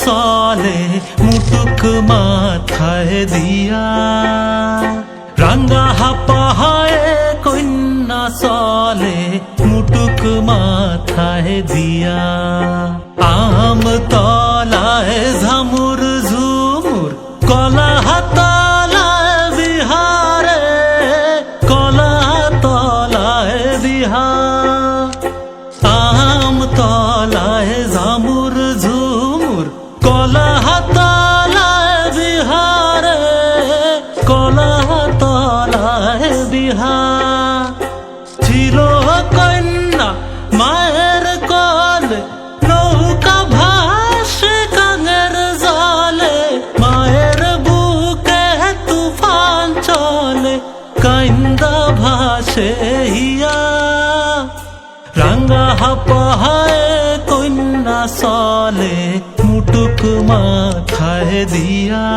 চলে মুটুক মাথায় দিয়া, রাঙ্গা পাহাড়ে কন্যা চলে মুটুক মাথায় দিয়া। আম তলায় ঝামুর ঝুমুর কলা তলায় বিহারে, কলা তলায় বিহার। আম তলায় ঝামুর ঝুমুর কলা তলায় বিহারে, কলা তলায় বিহার। ছিল কন্যা মায়ের কোলে নৌকা ভাসে কাঙের জলে, মায়ের বুকে তুফান চলে কাইন্দা ভাসে হিয়া। রাঙ্গা পাহাড়ে কন্যা চলে মুটুক মাথায় দিয়া।